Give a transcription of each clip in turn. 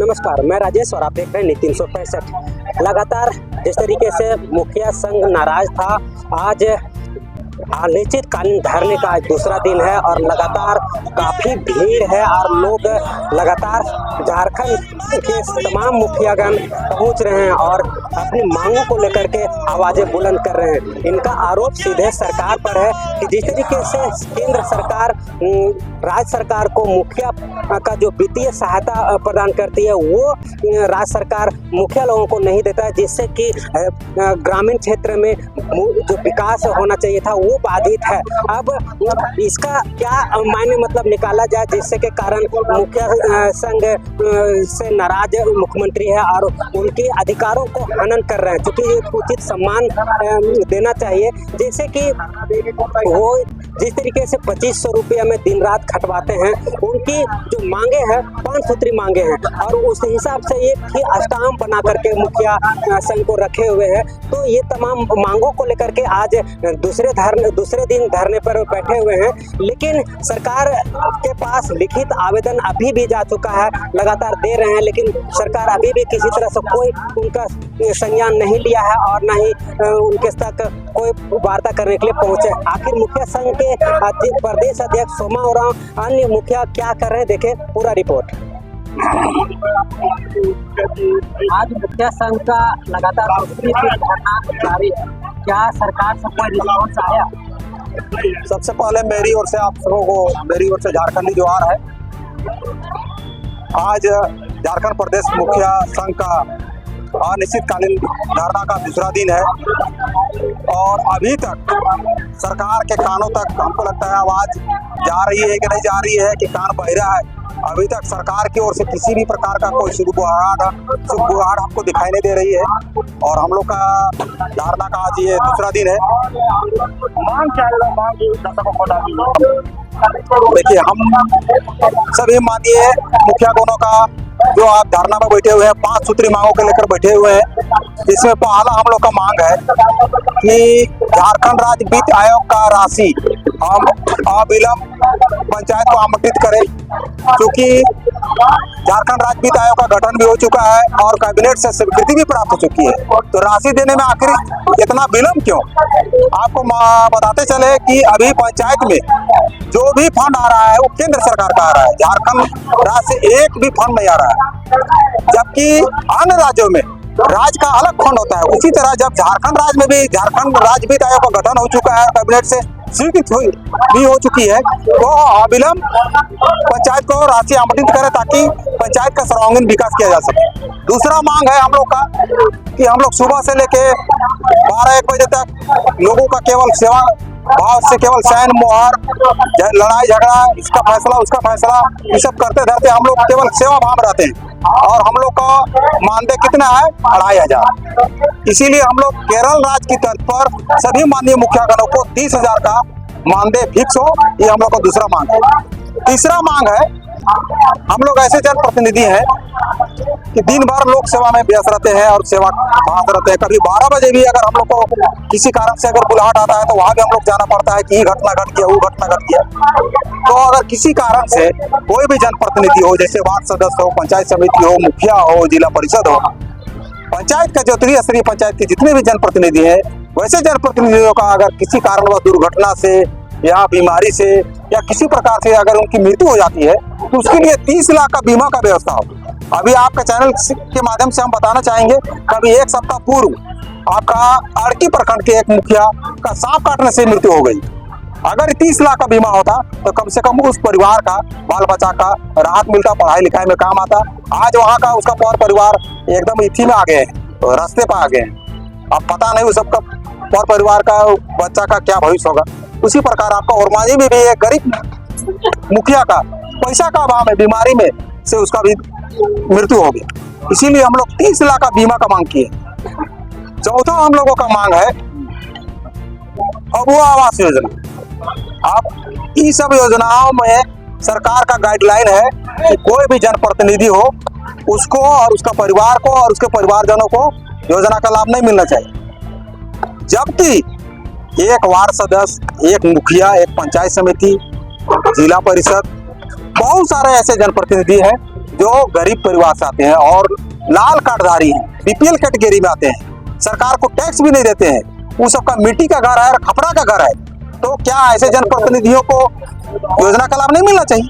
नमस्कार, मैं राजेश और आप देख रहे हैं नीति 365। लगातार जिस तरीके से मुखिया संघ नाराज था, आज अनिश्चितकालीन धरने का आज दूसरा दिन है और लगातार काफ़ी भीड़ है और लोग लगातार झारखंड के तमाम मुखियागण पहुंच रहे हैं और अपनी मांगों को लेकर के आवाज़ें बुलंद कर रहे हैं। इनका आरोप सीधे सरकार पर है कि जिस तरीके से केंद्र सरकार राज्य सरकार को मुखिया का जो वित्तीय सहायता प्रदान करती है वो राज्य सरकार मुखिया लोगों को नहीं देता है, जिससे कि ग्रामीण क्षेत्र में जो विकास होना चाहिए था वो बाधित है। अब इसका क्या मायने मतलब निकाला जाए जिससे के कारण मुखिया संघ से नाराज मुख्यमंत्री है और उनके अधिकारों को हनन कर रहे हैं, क्योंकि एक उचित सम्मान देना चाहिए। जैसे कि वो जिस तरीके से 2500 रुपया में दिन रात खटवाते हैं, उनकी जो मांगे हैं 5 सूत्री मांगे हैं और उस हिसाब से एक ही अष्टांग बना करके मुखिया संघ को रखे हुए हैं। तो ये तमाम मांगों को लेकर के आज दूसरे दिन धरने पर बैठे हुए हैं, लेकिन सरकार के पास लिखित आवेदन अभी भी जा चुका है, लगातार दे रहे हैं, लेकिन सरकार अभी भी किसी तरह से कोई उनका संज्ञान नहीं लिया है और न ही उनके तक कोई वार्ता करने के लिए पहुंचे। आखिर मुखिया संघ के प्रदेश अध्यक्ष सोमा उरांव अन्य मुखिया क्या कर रहे हैं, देखें पूरा रिपोर्ट। आज मुखिया संघ का लगातार दूसरी दिन धरना जारी है, क्या सरकार से कोई रिस्पॉन्स आया? सबसे पहले मेरी ओर से आप सबों को मेरी ओर से झारखंडी जोहार है। आज झारखंड प्रदेश मुखिया संघ का अनिश्चितकालीन धरना का दूसरा दिन है और अभी तक सरकार के कानों तक हमको लगता है आवाज जा रही है कि नहीं जा रही है कि कान बहिरा है। अभी तक सरकार की ओर से किसी भी प्रकार का कोई सुगबुगाहट हमको दिखाई नहीं दे रही है और हम लोग का धरना का आज ये दूसरा दिन है। देखिए, हम सभी माननीय मुखिया गणों का जो आप धरना में बैठे हुए हैं 5 सूत्री मांगों के लेकर बैठे हुए हैं। इसमें पहला हम लोग का मांग है कि झारखंड राज्य वित्त आयोग का राशि हम अविलंब पंचायत को आवंटित करें, क्योंकि झारखंड राज्य वित्त आयोग का गठन भी हो चुका है और कैबिनेट से स्वीकृति भी प्राप्त हो चुकी है। तो राशि देने में आखिर इतना विलंब क्यों? आपको बताते चले कि अभी पंचायत में जो भी फंड आ रहा है वो केंद्र सरकार का आ रहा है, झारखंड राज्य से एक भी फंड नहीं आ रहा है, जबकि अन्य राज्यों में राज्य का अलग फंड होता है। उसी तरह जब झारखंड राज्य में भी झारखंड राज्य वित्त आयोग का गठन हो चुका है, कैबिनेट से स्वीकृत भी हो चुकी है, तो अविलंब पंचायत को राशि आवंटित करें ताकि पंचायत का सर्वांगीण विकास किया जा सके। दूसरा मांग है हम लोग का कि हम लोग सुबह से लेके 12-1 बजे तक लोगों का केवल सेवा भाव से केवल सैन मोहर लड़ाई झगड़ा, इसका फैसला उसका फैसला, ये सब करते धरते हम लोग केवल सेवा भाव में रहते हैं और हम लोग का मानदेय कितना है 2500। इसीलिए हम लोग केरल राज्य की तर्ज पर सभी माननीय मुखियागणों को 30,000 का मानदेय फिक्स हो, ये हम लोग का दूसरा मांग है। तीसरा मांग है, हम लोग ऐसे जनप्रतिनिधि हैं कि दिन भर लोक सेवा में व्यस्त रहते हैं और सेवा भाग रहते हैं। कभी 12 बजे भी अगर हम लोग को किसी कारण से अगर बुलाहट आता है तो वहां भी हम लोग जाना पड़ता है कि ये घटना घट गया, वो घटना घट गया। तो अगर किसी कारण से कोई भी जनप्रतिनिधि हो, जैसे वार्ड सदस्य हो, पंचायत समिति हो, मुखिया हो, जिला परिषद हो, पंचायत का जो त्रिस्तरीय पंचायत के जितने भी जनप्रतिनिधि है, वैसे जनप्रतिनिधियों का अगर किसी कारणवश दुर्घटना से या बीमारी से या किसी प्रकार से अगर उनकी मृत्यु हो जाती है तो उसके लिए 30 लाख का बीमा का व्यवस्था हो। अभी आपके चैनल के माध्यम से हम बताना चाहेंगे, कभी 1 सप्ताह पूर्व आपका अड़की प्रखंड के एक मुखिया का सांप काटने से मृत्यु हो गई। अगर 30 लाख का बीमा होता तो कम से कम उस परिवार का बाल बच्चा का राहत मिलता, पढ़ाई लिखाई में काम आता। आज वहाँ का उसका परिवार एकदम इथी में आ गए हैं, रास्ते पर आ गए हैं। अब पता नहीं उस सबका परिवार का बच्चा का क्या भविष्य होगा। उसी प्रकार आपका ओरमांझी में भी एक गरीब मुखिया का पैसा का अभाव में बीमारी में से उसका भी मृत्यु हो गई। इसीलिए हम लोग 30 लाख का बीमा का मांग किए। चौथा हम लोगों का मांग है अबुआ आवास योजना। आप इस सब योजनाओं में सरकार का गाइडलाइन है कि कोई भी जनप्रतिनिधि हो उसको और उसका परिवार को और उसके परिवारजनों को योजना का लाभ नहीं मिलना चाहिए, जबकि एक वार्ड सदस्य, एक मुखिया, एक पंचायत समिति, जिला परिषद, बहुत सारे ऐसे जनप्रतिनिधि हैं जो गरीब परिवार से आते हैं और लाल कार्डधारी हैं, बीपीएल कैटेगरी में आते हैं, सरकार को टैक्स भी नहीं देते हैं, वो सबका मिट्टी का घर है और खपड़ा का घर है, तो क्या ऐसे जनप्रतिनिधियों को योजना का लाभ नहीं मिलना चाहिए?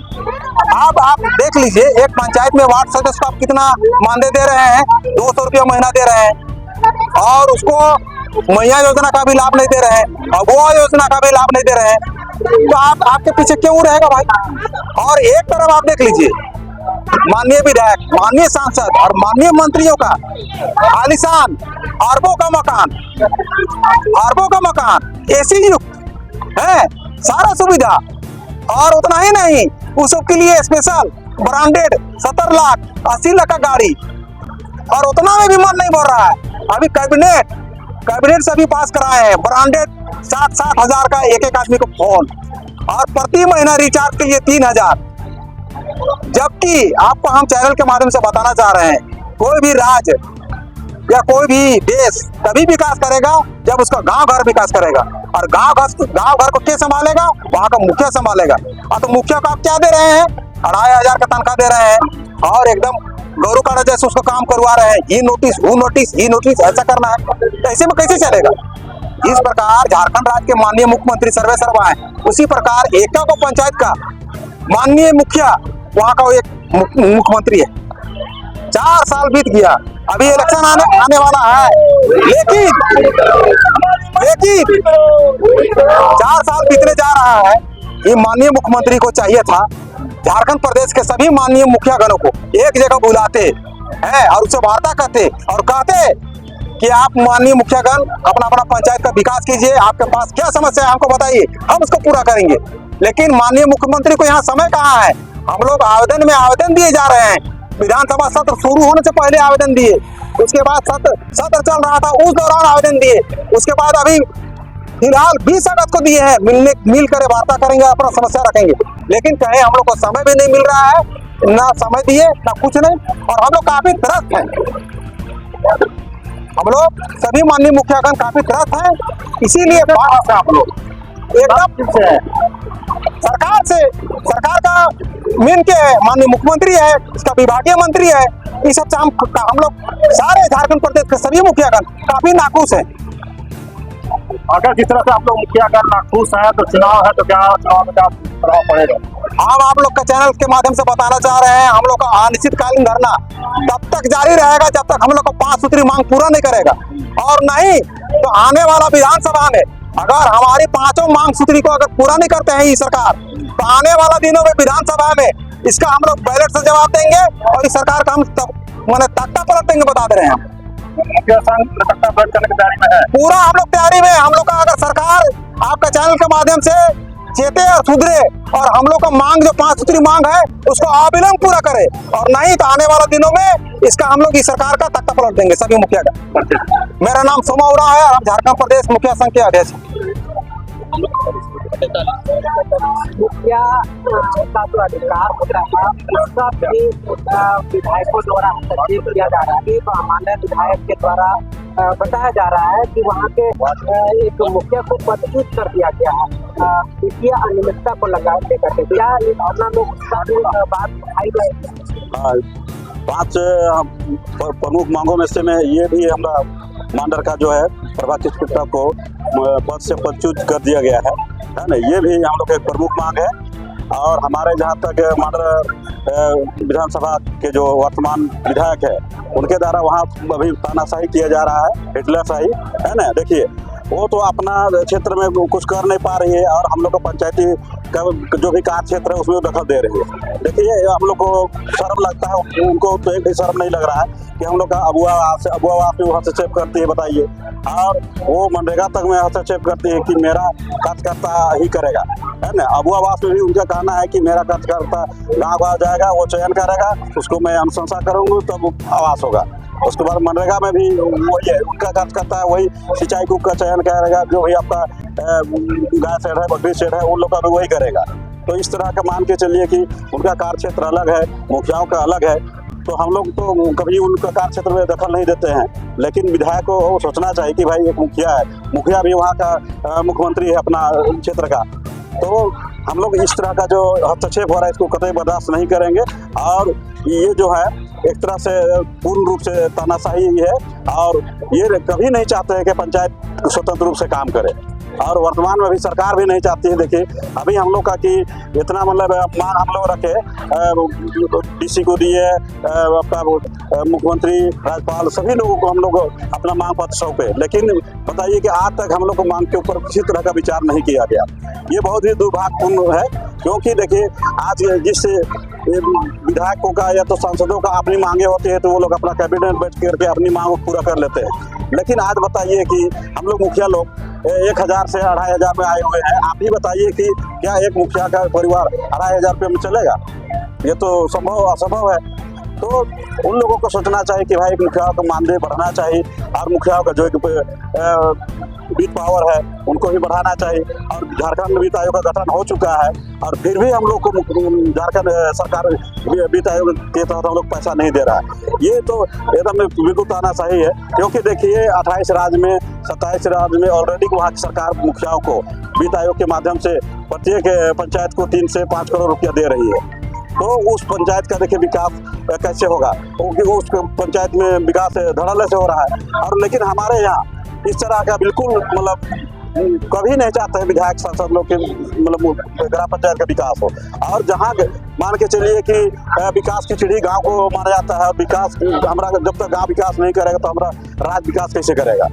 अब आप देख लीजिए, एक पंचायत में वार्ड सदस्य को आप कितना मानदेय दे रहे हैं, 200 रुपया महीना दे रहे हैं, और उसको मैया योजना का भी लाभ नहीं दे रहे हैं, अगुआ योजना का भी लाभ नहीं दे रहे हैं, तो आप आपके पीछे क्यों रहेगा भाई? और एक तरफ आप देख लीजिए, माननीय विधायक, माननीय सांसद और माननीय मंत्रियों का आलीशान अरबों का मकान एसी युक्त है, सारा सुविधा, और उतना ही नहीं, उस सबके लिए स्पेशल ब्रांडेड 70 लाख 80 लाख का गाड़ी, और उतना में भी मन नहीं भर रहा है। अभी कैबिनेट से भी पास कराए हैं ब्रांडेड 7-7 हजार का एक आदमी को फोन, और प्रति महीना रिचार्ज के लिए 3000। जबकि आपको हम चैनल के माध्यम से बताना चाह रहे हैं, कोई भी राज्य या कोई भी देश तभी विकास करेगा जब उसका गांव घर विकास करेगा, और गांव घर को क्या संभालेगा? वहां का मुखिया संभालेगा। तो मुखिया को आप क्या दे रहे हैं? 2500 का तनख्वाह दे रहे हैं, और एकदम गौरव काटा जैसे उसको काम करवा रहे हैं, ये नोटिस ऐसा करना है, ऐसे में कैसे चलेगा? इस प्रकार झारखंड राज्य के माननीय मुख्यमंत्री सर्वे सर्वा है, उसी प्रकार एका को पंचायत का माननीय मुखिया वहां का एक मुख्यमंत्री है। 4 साल बीत गया, अभी इलेक्शन आने वाला है, लेकिन 4 साल बीतने जा रहा है। ये माननीय मुख्यमंत्री को चाहिए था झारखंड प्रदेश के सभी माननीय मुखियागणों को एक जगह बुलाते हैं और उससे वार्ता करते और कहते कि आप माननीय मुखियागण अपना पंचायत का विकास कीजिए, आपके पास क्या समस्या है हमको बताइए, हम उसको पूरा करेंगे। लेकिन माननीय मुख्यमंत्री को यहाँ समय कहाँ है? हम लोग आवेदन दिए जा रहे हैं, विधानसभा सत्र शुरू होने से पहले आवेदन दिए, उसके बाद सत्र चल रहा था उस दौरान आवेदन दिए, उसके बाद अभी फिलहाल 20 अगस्त को दिए हैं, मिल कर वार्ता करेंगे, अपना समस्या रखेंगे। लेकिन कहीं हम लोग को समय भी नहीं मिल रहा है, ना समय दिए ना कुछ नहीं, और हम लोग काफी त्रस्त हैं, हम लोग सभी माननीय मुखियागण काफी त्रस्त हैं। इसीलिए आप लोग एकदम सरकार का मेन के माननीय मुख्यमंत्री है, इसका विभागीय मंत्री है, इस सब से हम लोग सारे झारखंड प्रदेश के सभी मुखियागण काफी नाखुश हैं। अगर जिस तरह से आप लोग मुखियागण नाखुश हैं, तो चुनाव है, तो क्या चुनाव में क्या प्रभाव पड़ेगा? हम आप लोग का चैनल के माध्यम से बताना चाह रहे हैं, हम लोग का अनिश्चितकालीन धरना तब तक जारी रहेगा जब तक हम लोग को 5 सूत्री मांग पूरा नहीं करेगा, और नहीं तो आने वाला विधानसभा में अगर हमारी 5 मांग सूत्री को अगर पूरा नहीं करते हैं ये सरकार, तो आने वाला दिनों में विधानसभा में इसका हम लोग बैलेट से जवाब देंगे, और इस सरकार का हम तख्ता पलट देंगे, बता दे रहे हैं। मुखिया संघ तख्ता पलट करने की तैयारी में है, पूरा हम लोग तैयारी में। हम लोग का अगर सरकार आपका चैनल के माध्यम से चेते और सुधरे और हम लोग का मांग जो 5 सूत्री मांग है उसको अविलंब पूरा करे, और नहीं तो आने वाला दिनों में इसका हम लोग इस सरकार का तख्ता पलट देंगे सभी मुखिया का। मेरा नाम सोमा उरा है और हम झारखंड प्रदेश मुखिया संघ के अध्यक्ष हैं। मुखिया का जो अधिकार होता है उसका भी विधायकों द्वारा हस्तक्षेप किया जा रहा है। तो हमारे विधायक के द्वारा बताया जा रहा है कि वहाँ के एक मुखिया को पदच्युत कर दिया गया है, वित्तीय अनियमितता को लगा करके। क्या ये भावना लोग बात उठाई जाएगी? 5 प्रमुख मांगों में से में ये भी हमारा मांडर का जो है प्रभा चिकित्सा को पद से पदच्युत कर दिया गया है ना, ये भी हम लोग एक प्रमुख मांग है। और हमारे जहाँ तक मांडर विधानसभा के जो वर्तमान विधायक है उनके द्वारा वहाँ अभी तानाशाही किया जा रहा है, हिटलरशाही है ना। देखिए वो तो अपना क्षेत्र में कुछ कर नहीं पा रही है, और हम लोग को पंचायती का जो भी कार्य क्षेत्र है उसमें दखल दे रही है। देखिए हम लोग को शर्म लगता है, उनको तो एक भी शर्म नहीं लग रहा है कि हम लोग का अबुआ में हस्तक्षेप करती है, बताइए। और वो मनरेगा तक में हस्तक्षेप करती है कि मेरा कार्यकर्ता ही करेगा, है ना। अबुआ आवास में भी उनका कहना है कि मेरा कार्यकर्ता गाँव जाएगा, वो चयन करेगा, उसको मैं अनुशंसा करूँगा तब आवास होगा। उसके बाद मनरेगा में भी वही है, उनका कार्यकर्ता है वही सिंचाई कूप का चयन करेगा, जो भी आपका गाय शेड है, बकरी शेड है, उन लोग का भी वही करेगा। तो इस तरह का मान के चलिए कि उनका कार्य क्षेत्र अलग है, मुखियाओं का अलग है। तो हम लोग तो कभी उनका कार्य क्षेत्र में दखल नहीं देते हैं, लेकिन विधायक को सोचना चाहिए कि भाई एक मुखिया है, मुखिया भी वहाँ का मुख्यमंत्री है अपना क्षेत्र का। तो हम लोग इस तरह का जो हस्तक्षेप हो रहा है इसको कतई बर्दाश्त नहीं करेंगे, और ये जो है एक तरह से पूर्ण रूप से तानाशाही है और ये कभी नहीं चाहते हैं कि पंचायत स्वतंत्र रूप से काम करे। और वर्तमान में भी सरकार भी नहीं चाहती है। देखिए अभी हम लोग का कि इतना मतलब मांग हम लोग रखे डीसी को दिए, आपका मुख्यमंत्री, राज्यपाल सभी लोगों को हम लोग अपना मांग पत्र सौंपे, लेकिन बताइए कि आज तक हम लोग को मांग के ऊपर किसी तरह का विचार नहीं किया गया। ये बहुत ही दुर्भाग्यपूर्ण है, क्योंकि देखिए आज जिस विधायकों का या तो सांसदों का अपनी मांगे होती है तो वो लोग अपना कैबिनेट बैठ करके अपनी मांग को पूरा कर लेते हैं, लेकिन आज बताइए कि हम लोग मुखिया लोग 1000 से 2500 में आए हुए हैं। आप ही बताइए कि क्या एक मुखिया का परिवार 2500 रुपये में चलेगा? ये तो असंभव है। तो उन लोगों को सोचना चाहिए कि भाई मुखियाओं का मानदेय बढ़ाना चाहिए और मुखियाओं का जो वित्त पावर है उनको भी बढ़ाना चाहिए। और झारखंड वित्त आयोग का गठन हो चुका है और फिर भी हम लोग को झारखंड सरकार वित्त आयोग के तहत हम लोग पैसा नहीं दे रहा है। ये तो एकदम बिल्कुल तानाशाही है, क्योंकि देखिए 28 राज्य में 27 राज्य में ऑलरेडी वहाँ की सरकार मुखियाओं को वित्त आयोग के माध्यम से प्रत्येक पंचायत को 3 से 5 करोड़ रुपया दे रही है। तो उस पंचायत का देखिए विकास कैसे होगा, क्योंकि उस पंचायत में विकास धड़ल्ले से हो रहा है। और लेकिन हमारे यहाँ इस तरह का बिल्कुल मतलब कभी नहीं चाहते हैं विधायक सांसद लोग के मतलब ग्राम पंचायत का विकास हो। और जहाँ मान के चलिए कि विकास की चिड़ी गांव को माना जाता है, और विकास हमारा जब तक गांव विकास नहीं करेगा तो हमारा राज्य विकास कैसे करेगा।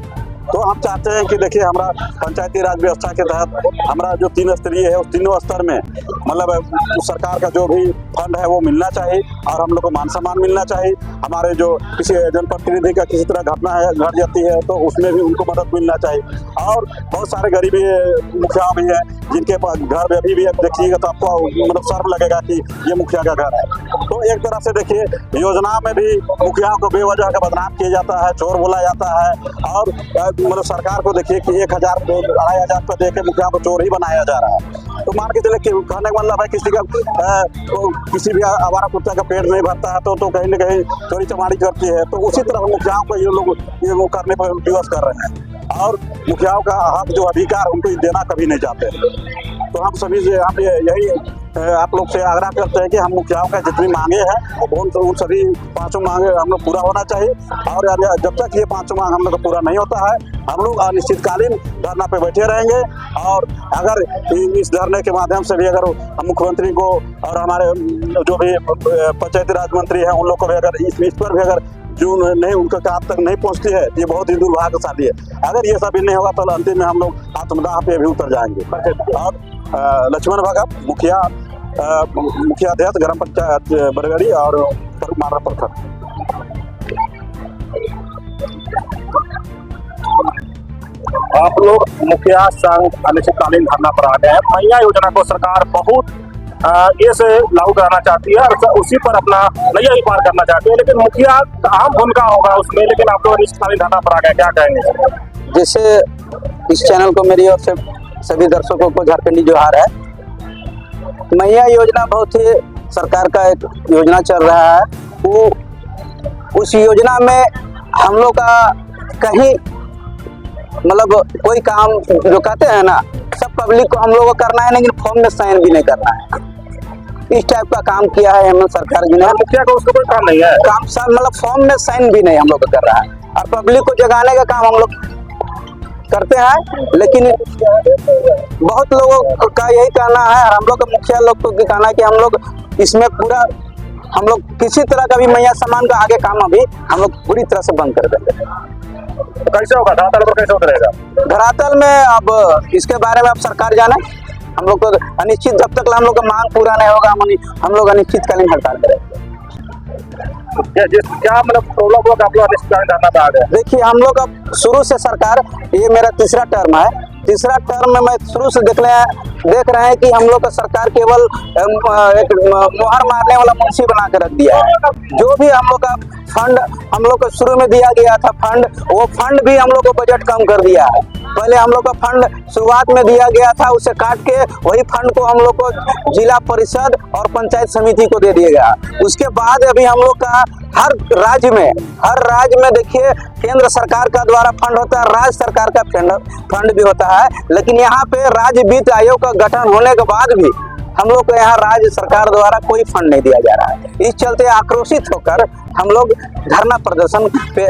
तो हम चाहते हैं कि देखिए हमारा पंचायती राज व्यवस्था के तहत हमारा जो 3 स्तरीय है उस तीनों स्तर में मतलब सरकार का जो भी फंड है वो मिलना चाहिए और हम लोग को मान सम्मान मिलना चाहिए। हमारे जो किसी जनप्रतिनिधि का किसी तरह घटना है घट जाती है तो उसमें भी उनको मदद मिलना चाहिए। और बहुत सारे गरीबी मुखिया भी है जिनके पास घर में अभी भी देखिएगा तो आपको मतलब शर्म लगेगा कि ये मुखिया का घर है। तो एक तरह से देखिए योजना में भी मुखियाओं को बेवजह का बदनाम किया जाता है, चोर बोला जाता है। और मतलब सरकार को देखिए कि 1000 2500 रुपये दे के मुखिया को चोर ही बनाया जा रहा है। तो मान के चले कि कहने का मतलब है किसी भी आवारा कुत्ते का पेट नहीं भरता है तो कहीं ना कहीं चोरी चमारी करती है। तो उसी तरह मुखियाओं को ये लोग वो करने पर विवश कर रहे हैं और मुखियाओं का हक जो अधिकार उनको देना कभी नहीं चाहते। तो हम सभी से हम यही आप लोग से आग्रह करते हैं कि हम मुखियाओं का जितनी मांगे हैं उन सभी 5 मांगे हम लोग पूरा होना चाहिए। और जब तक ये 5 मांग हम लोग का पूरा नहीं होता है हम लोग अनिश्चितकालीन धरना पे बैठे रहेंगे। और अगर इस धरने के माध्यम से भी अगर मुख्यमंत्री को और हमारे जो भी पंचायती राज मंत्री हैं उन लोग को भी अगर इस पर भी अगर जो नहीं उनका काम तक नहीं पहुंचती है ये बहुत ही दुर्भाग्यशाली है। अगर ये सब नहीं होगा तो अंतिम में हम लोग आत्मदाह पे भी उतर जाएंगे। और लक्ष्मण भगत मुखिया अध्यक्ष ग्राम पंचायत बरगड़ी और मारा प्रखंड। आप लोग मुखिया संघ अनिश्चितकालीन धरना पर आ गए हैं। मैया योजना को सरकार बहुत ये से लागू कराना चाहती है और उसी पर अपना नैया ही पार करना चाहती है, लेकिन मुखिया अहम भूमिका होगा उसमें। लेकिन आप लोग अनिश्चितकालीन धरना पर आ गए, क्या कहेंगे? जैसे इस चैनल को मेरी ओर से सभी दर्शकों को झारखंडी जोहार है। मैया योजना बहुत ही सरकार का एक योजना चल रहा है। वो उस योजना में हम लोग का कहीं मतलब कोई काम जो कहते हैं ना सब पब्लिक को हम लोगों को करना है, लेकिन फॉर्म में साइन भी नहीं करना है। इस टाइप का काम किया है हेमंत सरकार जी ने। मुखिया को उसका कोई काम नहीं है, काम मतलब फॉर्म में साइन भी नहीं हम लोग को कर रहा है और पब्लिक को जगाने का काम हम लोग करते हैं। लेकिन बहुत लोगों का यही कहना है और हम लोग का मुखिया लोग को कहना है कि हम लोग इसमें पूरा हम लोग किसी तरह का भी मैया सम्मान का आगे काम अभी हम लोग पूरी तरह से बंद कर देंगे। तो कैसे होगा धरातल पर, कैसे उतरेगा? धरातल में अब इसके बारे में अब सरकार जाने। हम लोग को अनिश्चित जब तक हम लोग का मांग पूरा नहीं होगा हम लोग अनिश्चितकालीन हड़ताल करेंगे। क्या मतलब प्रॉब्लम होगा? आप लोग अनिश्चितकालीन धरना पर आ गए। देखिए हम लोग अब शुरू से सरकार ये मेरा तीसरा टर्म है। तीसरा टर्म में मैं शुरू से देख रहे हैं कि हम लोग का सरकार केवल एक मुहर मारने वाला मुंशी बना कर रख दिया है। जो भी हम लोग का फंड हम लोग को शुरू में दिया गया था फंड, वो फंड भी हम लोग को बजट कम कर दिया है। पहले हम लोग का फंड शुरुआत में दिया गया था, उसे काट के वही फंड को हम लोग को जिला परिषद और पंचायत समिति को दे दिया गया। उसके बाद अभी हम लोग का हर राज्य में देखिए केंद्र सरकार का द्वारा फंड होता है, राज्य सरकार का फंड भी होता है। लेकिन यहाँ पे राज्य वित्त आयोग का गठन होने के बाद भी हम लोग को यहाँ राज्य सरकार द्वारा कोई फंड नहीं दिया जा रहा है। इस चलते आक्रोशित होकर हम लोग धरना प्रदर्शन पे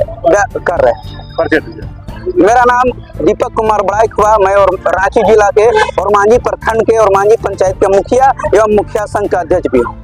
कर रहे हैं। परिचय दीजिए। मेरा नाम दीपक कुमार बड़ाइक हुआ। मैं और रांची जिला के और मांझी प्रखंड के और मांझी पंचायत के मुखिया एवं मुखिया संघ का अध्यक्ष भी हूँ।